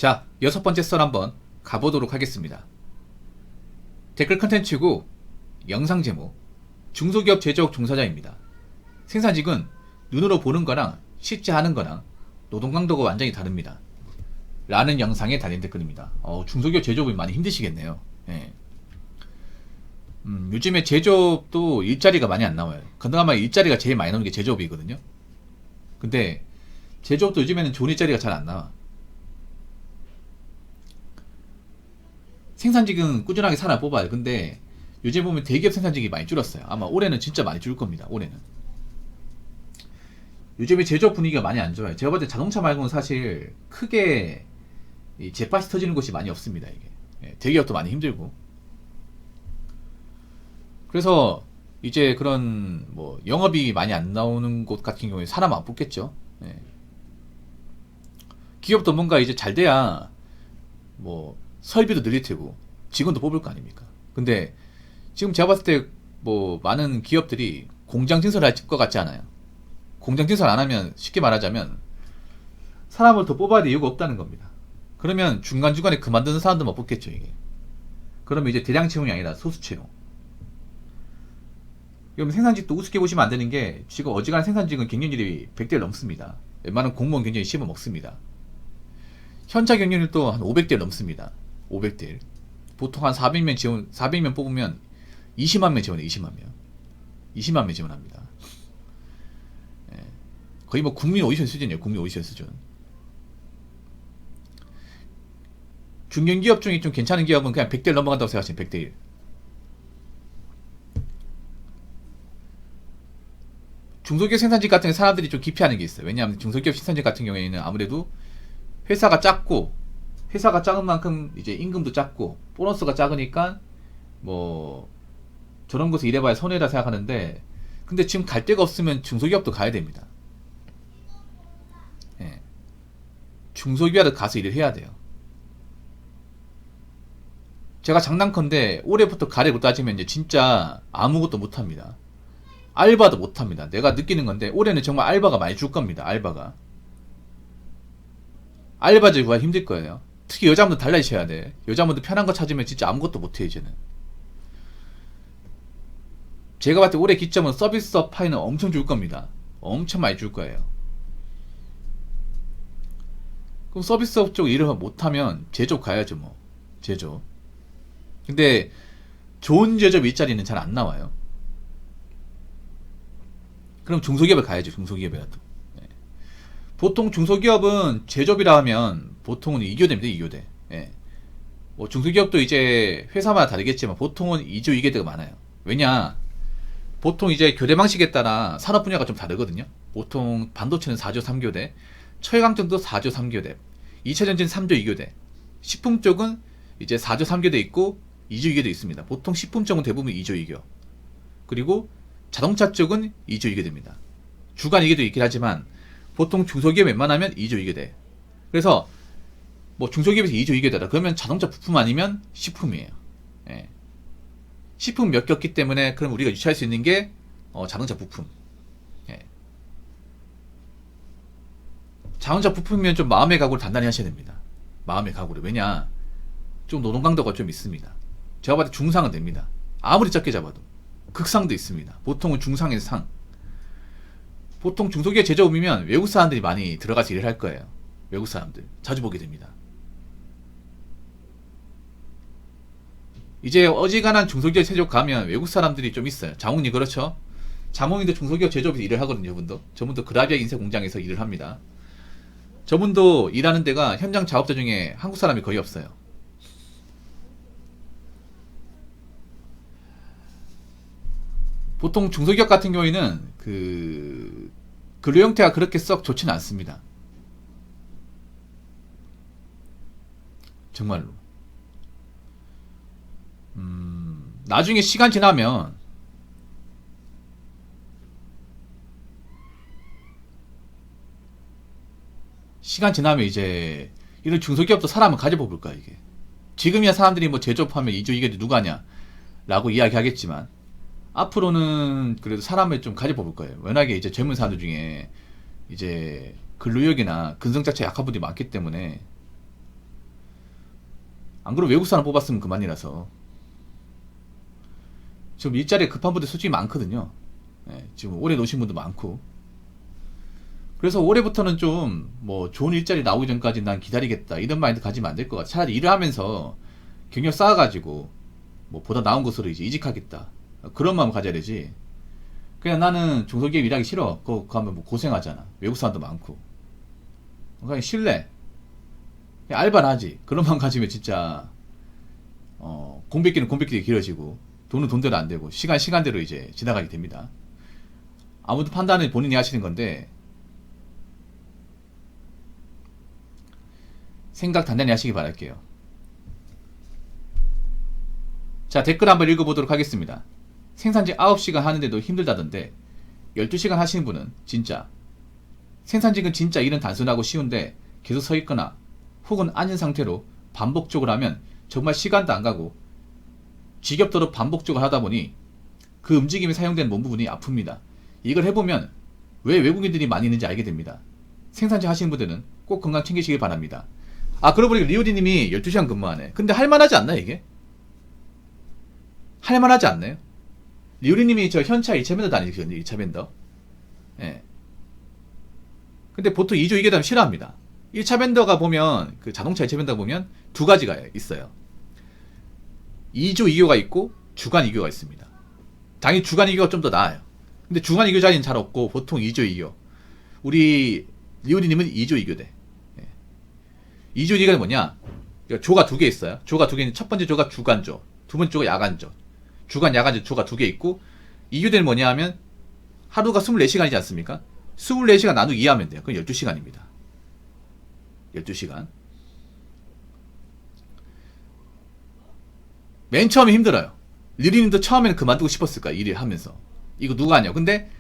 자, 6번째 썰 한번 가보도록 하겠습니다. 댓글 컨텐츠고 영상 제목 중소기업 제조업 종사자입니다. 생산직은 눈으로 보는 거랑 실제 하는 거랑 노동 강도가 완전히 다릅니다. 라는 영상에 달린 댓글입니다. 중소기업 제조업이 많이 힘드시겠네요. 예. 요즘에 제조업도 일자리가 많이 안 나와요. 그나마 일자리가 제일 많이 나오는 게 제조업이거든요. 근데 제조업도 요즘에는 좋은 일자리가 잘 안 나와. 생산직은 꾸준하게 사람 뽑아요. 근데 요즘 보면 대기업 생산직이 많이 줄었어요. 아마 올해는 진짜 많이 줄 겁니다. 올해는. 요즘에 제조업 분위기가 많이 안 좋아요. 제가 볼 때 자동차 말고는 사실 크게 이 jet팟이 터지는 곳이 많이 없습니다. 이게. 예, 대기업도 많이 힘들고. 그래서 이제 그런 뭐 영업이 많이 안 나오는 곳 같은 경우에 사람 안 뽑겠죠. 예. 기업도 뭔가 이제 잘 돼야 뭐 설비도 늘릴 테고 직원도 뽑을 거 아닙니까? 근데 지금 제가 봤을 때 뭐 많은 기업들이 공장 증설할 것 같지 않아요. 공장 증설 안 하면 쉽게 말하자면 사람을 더 뽑아야 될 이유가 없다는 겁니다. 그러면 중간중간에 그만두는 사람도 못 뽑겠죠, 이게. 그러면 이제 대량 채용이 아니라 소수 채용. 그럼 생산직도 우습게 보시면 안 되는 게 지금 어지간한 생산직은 경쟁률이 100대를 넘습니다. 웬만한 공무원 경쟁이 씹어 먹습니다. 현차 경쟁률도 한 500대를 넘습니다. 500대. 보통 한 400명 뽑으면 20만 명 지원해요, 20만 명. 20만 명 지원합니다. 예. 거의 뭐 국민 오디션 수준이에요, 국민 오디션 수준. 중견기업 중에 좀 괜찮은 기업은 그냥 100대를 넘어간다고 생각하시면 100대 1. 중소기업 생산직 같은 경우 사람들이 좀 기피하는 게 있어요. 왜냐하면 중소기업 생산직 같은 경우에는 아무래도 회사가 작고, 회사가 작은 만큼 이제 임금도 작고 보너스가 작으니까 뭐 저런 곳에 일해봐야 손해라 생각하는데, 근데 지금 갈 데가 없으면 중소기업도 가야 됩니다. 예. 중소기업에 가서 일을 해야 돼요. 제가 장난컨대 올해부터 가래고 따지면 이제 진짜 아무것도 못합니다. 알바도 못합니다. 내가 느끼는 건데 올해는 정말 알바가 많이 줄 겁니다. 알바가. 알바지 구하기 힘들 거예요. 특히 여자분들 달라지셔야 돼. 여자분들 편한 거 찾으면 진짜 아무것도 못해 이제는. 제가 봤을 때 올해 기점은 서비스업 파이는 엄청 줄 겁니다. 엄청 많이 줄 거예요. 그럼 서비스업 쪽 일을 못하면 제조업 가야죠 뭐. 제조업. 근데 좋은 제조업 일자리는 잘 안 나와요. 그럼 중소기업에 가야죠. 중소기업이라도. 예. 보통 중소기업은 제조업이라 하면 보통은 2교대입니다. 2교대. 예. 뭐 중소기업도 이제 회사마다 다르겠지만 보통은 2조 2교대가 많아요. 왜냐? 보통 이제 교대 방식에 따라 산업 분야가 좀 다르거든요. 보통 반도체는 4조 3교대, 철강전도 4조 3교대, 2차전지는 3조 2교대, 식품 쪽은 이제 4조 3교대 있고 2조 2교대 있습니다. 보통 식품 쪽은 대부분 2조 2교. 그리고 자동차 쪽은 2조 2교대입니다. 주간 2교도 있긴 하지만 보통 중소기업 웬만하면 2조 2교대. 그래서 뭐 중소기업에서 2조 2교대다. 그러면 자동차 부품 아니면 식품이에요. 예. 식품 몇 개 없기 때문에 그럼 우리가 유치할 수 있는 게 자동차 부품. 예. 자동차 부품이면 좀 마음의 각오를 단단히 하셔야 됩니다. 마음의 각오를. 왜냐? 좀 노동 강도가 좀 있습니다. 제가 봐도 중상은 됩니다. 아무리 적게 잡아도. 극상도 있습니다. 보통은 중상에서 상. 보통 중소기업 제조업이면 외국 사람들이 많이 들어가서 일을 할 거예요. 외국 사람들. 자주 보게 됩니다. 이제 어지간한 중소기업 제조업 가면 외국 사람들이 좀 있어요. 장훈이 그렇죠? 장훈이도 중소기업 제조업에서 일을 하거든요. 저분도 그라비아 인쇄 공장에서 일을 합니다. 저분도 일하는 데가 현장 작업자 중에 한국 사람이 거의 없어요. 보통 중소기업 같은 경우에는 그 근로 형태가 그렇게 썩 좋지는 않습니다. 정말로. 나중에 시간 지나면 이제 이런 중소기업도 사람을 가져볼 거야 이게. 지금이야 사람들이 뭐 제조업하면 이조 이게 누가 하냐 라고 이야기하겠지만 앞으로는 그래도 사람을 좀 가져볼 거예요. 워낙에 이제 젊은 사람들 중에 이제 근로력이나 근성 자체 약한 분들이 많기 때문에 안 그러면 외국 사람 뽑았으면 그만이라서. 지금 일자리에 급한 분들 솔직히 많거든요. 예, 지금 오래 놓으신 분도 많고. 그래서 올해부터는 좀 뭐 좋은 일자리 나오기 전까지 난 기다리겠다 이런 마인드 가지면 안 될 것 같아. 차라리 일을 하면서 경력 쌓아가지고 뭐 보다 나은 곳으로 이제 이직하겠다 그런 마음 가져야 되지. 그냥 나는 중소기업 일하기 싫어. 그거 가면 뭐 고생하잖아. 외국 사람도 많고. 그냥 실내 그냥 알바를 하지. 그런 마음 가지면 진짜 공백기는 공백기가 길어지고 돈은 돈대로 안 되고 시간대로 이제 지나가게 됩니다. 아무튼 판단은 본인이 하시는 건데 생각 단단히 하시기 바랄게요. 자, 댓글 한번 읽어보도록 하겠습니다. 생산직 9시간 하는데도 힘들다던데 12시간 하시는 분은 진짜 생산직은 진짜 일은 단순하고 쉬운데 계속 서 있거나 혹은 앉은 상태로 반복적으로 하면 정말 시간도 안 가고 지겹도록 반복적으로 하다 보니 그 움직임에 사용된 몸 부분이 아픕니다. 이걸 해보면 왜 외국인들이 많이 있는지 알게 됩니다. 생산직 하시는 분들은 꼭 건강 챙기시길 바랍니다. 아, 그러고 보니까 리오디님이 12시간 근무하네. 근데 할만하지 않나 이게? 할만하지 않나요? 리오디님이 저 현차 2차 밴더 다니거든요. 2차 밴더. 예. 근데 보통 2조 2계단 싫어합니다. 1차 밴더가 보면 그 자동차 2차 밴더 보면 두 가지가 있어요. 2조 2교가 있고 주간 2교가 있습니다. 당연히 주간 2교가 좀 더 나아요. 근데 주간 2교 자리는 잘 없고 보통 2조 2교. 우리 리오디님은 2조 2교대. 2조 2교는 뭐냐? 조가 두 개 있어요. 조가 두 개는 첫 번째 조가 주간조, 두 번째 조가 야간조. 주간, 야간조 조가 두 개 있고 2교대는 뭐냐 하면 하루가 24시간이지 않습니까? 24시간 나누기 2 하면 돼요. 그건 12시간입니다. 12시간. 맨 처음에 힘들어요. 리리님도 처음에는 그만두고 싶었을 거야. 일을 하면서. 이거 누가 하냐고. 근데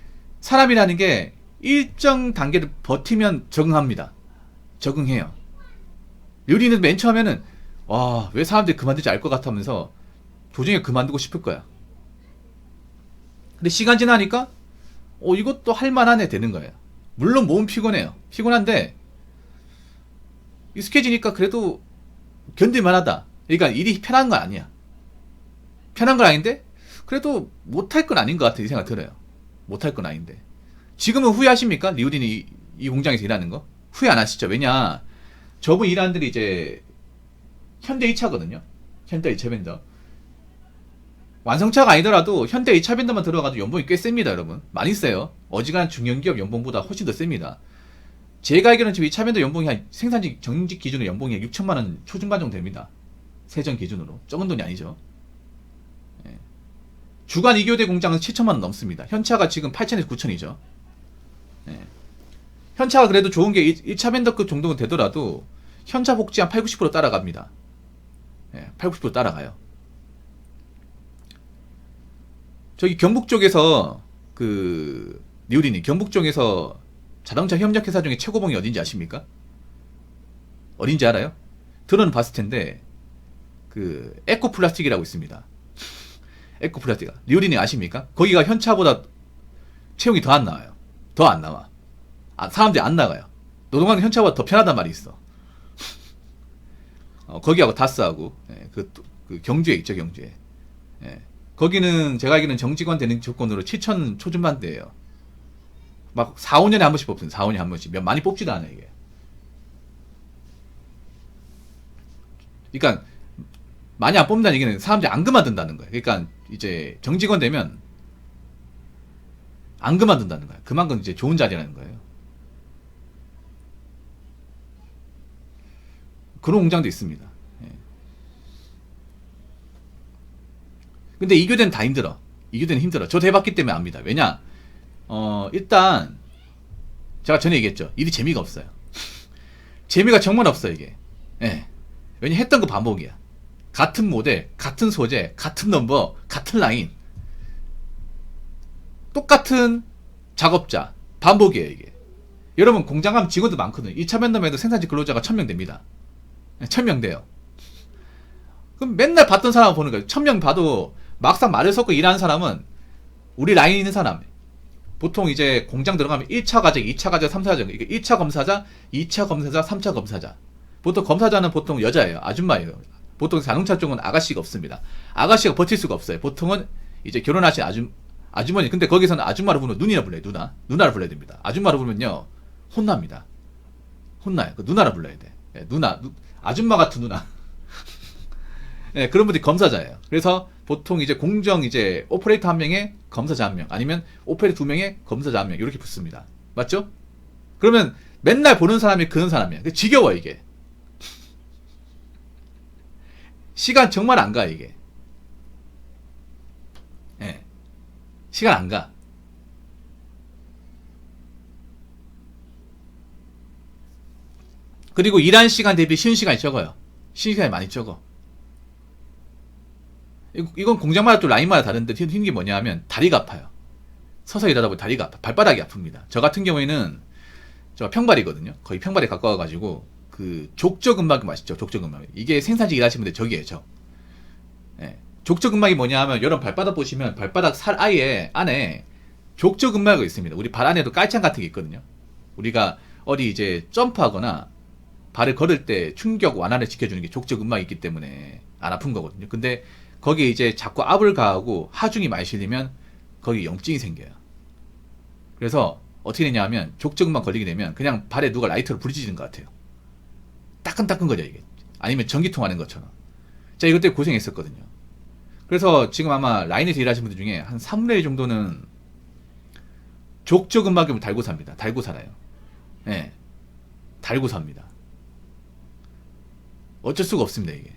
사람이라는 게 일정 단계를 버티면 적응합니다. 적응해요. 리리는 맨 처음에는 와, 왜 사람들이 그만두지 알 것 같으면서 도중에 그만두고 싶을 거야. 근데 시간 지나니까 이것도 할만하네 되는 거예요. 물론 몸은 피곤해요. 피곤한데 익숙해지니까 그래도 견딜만하다. 그러니까 일이 편한 건 아니야. 편한 건 아닌데 그래도 못할 건 아닌 것 같아 이 생각 들어요. 못할 건 아닌데 지금은 후회하십니까? 리우딘이 이 공장에서 일하는 거? 후회 안 하시죠? 왜냐 저분 일하는 들이 이제 현대 2차거든요. 현대 2차 밴더 완성차가 아니더라도 현대 2차 밴더만 들어가도 연봉이 꽤 셉니다. 여러분 많이 세요. 어지간한 중견기업 연봉보다 훨씬 더 셉니다. 제가 알기로는 지금 2차 밴더 연봉이 한 생산직 정직 기준으로 연봉이 6천만원 초중반 정도 됩니다. 세전 기준으로 적은 돈이 아니죠. 예. 주간 2교대 공장은 7천만원 넘습니다. 현차가 지금 8천에서 9천이죠. 예. 현차가 그래도 좋은 게 1차 밴더급 정도는 되더라도 현차 복지 한 8, 90% 따라갑니다. 예, 8, 90% 따라가요. 저기 경북 쪽에서 리우리님 경북 쪽에서 자동차 협력회사 중에 최고봉이 어딘지 아십니까? 어딘지 알아요? 들어는 봤을 텐데 에코플라스틱이라고 있습니다. 에코플라스틱 리우리님 아십니까? 거기가 현차보다 채용이 더 안 나와요. 더 안 나와. 사람들이 안 나가요. 노동하는 현차보다 더 편하단 말이 있어. 거기하고 다스하고 경주에 있죠. 경주에. 예. 거기는 제가 알기로는 정직원 되는 조건으로 7천 초중반대예요. 막 4, 5년에 한 번씩 뽑습니다. 4, 5년에 한 번씩. 많이 뽑지도 않아요, 이게. 그러니까 많이 안 뽑는다는 얘기는 사람들이 안 그만둔다는 거예요. 그러니까 이제 정직원 되면 안 그만둔다는 거예요. 그만큼 이제 좋은 자리라는 거예요. 그런 공장도 있습니다. 예. 근데 2교대는 다 힘들어. 2교대는 힘들어. 저도 해봤기 때문에 압니다. 왜냐? 일단 제가 전에 얘기했죠. 일이 재미가 없어요. 재미가 정말 없어 이게. 예. 왜냐 했던 거 반복이야. 같은 모델, 같은 소재, 같은 넘버, 같은 라인. 똑같은 작업자. 반복이에요 이게. 여러분 공장 가면 직원도 많거든요. 2차 면담에도 생산직 근로자가 1000명 됩니다. 1000명 돼요. 그럼 맨날 봤던 사람 보는 거예요. 1000명 봐도 막상 말을 섞고 일하는 사람은 우리 라인에 있는 사람. 보통 이제 공장 들어가면 1차 과정, 2차 과정, 3차 과정. 이게 1차 검사자, 2차 검사자, 3차 검사자. 보통 검사자는 보통 여자예요. 아줌마예요. 보통 자동차 쪽은 아가씨가 없습니다. 아가씨가 버틸 수가 없어요. 보통은 이제 결혼하신 아주머니. 근데 거기서는 아줌마를 부르면 누니라 불러요. 누나를 불러야 됩니다. 아줌마를 부르면요 혼납니다. 혼나요. 그 누나라 불러야 돼. 예, 아줌마 같은 누나. 예, 그런 분들이 검사자예요. 그래서 보통 이제 공정 이제 오퍼레이터 한 명에 검사자 한 명, 아니면 오퍼레이터 두 명에 검사자 한 명, 이렇게 붙습니다. 맞죠? 그러면 맨날 보는 사람이 그런 사람이야. 지겨워, 이게. 시간 정말 안 가, 이게. 예. 시간 안 가. 그리고 일한 시간 대비 쉬는 시간이 적어요. 쉬는 시간이 많이 적어. 이건 공장마다 또 라인마다 다른데 튀는 게 뭐냐 하면 다리가 아파요. 서서 일하다 보면 다리가 아파. 발바닥이 아픕니다. 저 같은 경우에는 저 평발이거든요. 거의 평발에 가까워가지고 그 족저근막이 맛있죠. 족저근막. 이게 생산직 일하시는 분들 저기에요. 저. 예. 족저근막이 뭐냐 하면 여러분 발바닥 보시면 발바닥 살 아예 안에 족저근막이 있습니다. 우리 발 안에도 깔창 같은 게 있거든요. 우리가 어디 이제 점프하거나 발을 걸을 때 충격 완화를 시켜주는 게 족저근막이 있기 때문에 안 아픈 거거든요. 근데 거기에 이제 자꾸 압을 가하고 하중이 많이 실리면 거기 염증이 생겨요. 그래서 어떻게 되냐 하면 족저근막 걸리게 되면 그냥 발에 누가 라이터로 부딪히는 것 같아요. 따끈따끈거려 이게. 아니면 전기통 하는 것처럼. 자, 이것 때문에 고생했었거든요. 그래서 지금 아마 라인에서 일하시는 분들 중에 한 3분의 1 정도는 족저근막염을 달고 삽니다. 달고 살아요. 예. 네. 달고 삽니다. 어쩔 수가 없습니다, 이게.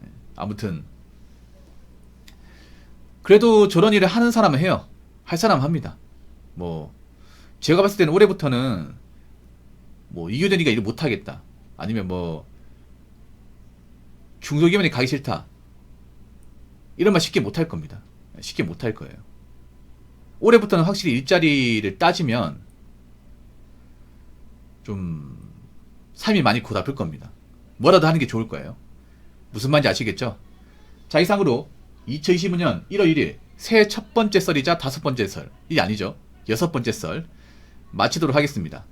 네. 아무튼 그래도 저런 일을 하는 사람은 해요. 할 사람은 합니다. 뭐 제가 봤을 때는 올해부터는 뭐 이교대니까 일을 못하겠다, 아니면 뭐 중소기업에 가기 싫다, 이런 말 쉽게 못할 겁니다. 쉽게 못할 거예요. 올해부터는 확실히 일자리를 따지면 좀 삶이 많이 고달플 겁니다. 뭐라도 하는 게 좋을 거예요. 무슨 말인지 아시겠죠? 자, 이상으로 2025년 1월 1일 새해 첫 번째 썰이자 다섯 번째 썰, 이 아니죠, 여섯 번째 썰 마치도록 하겠습니다.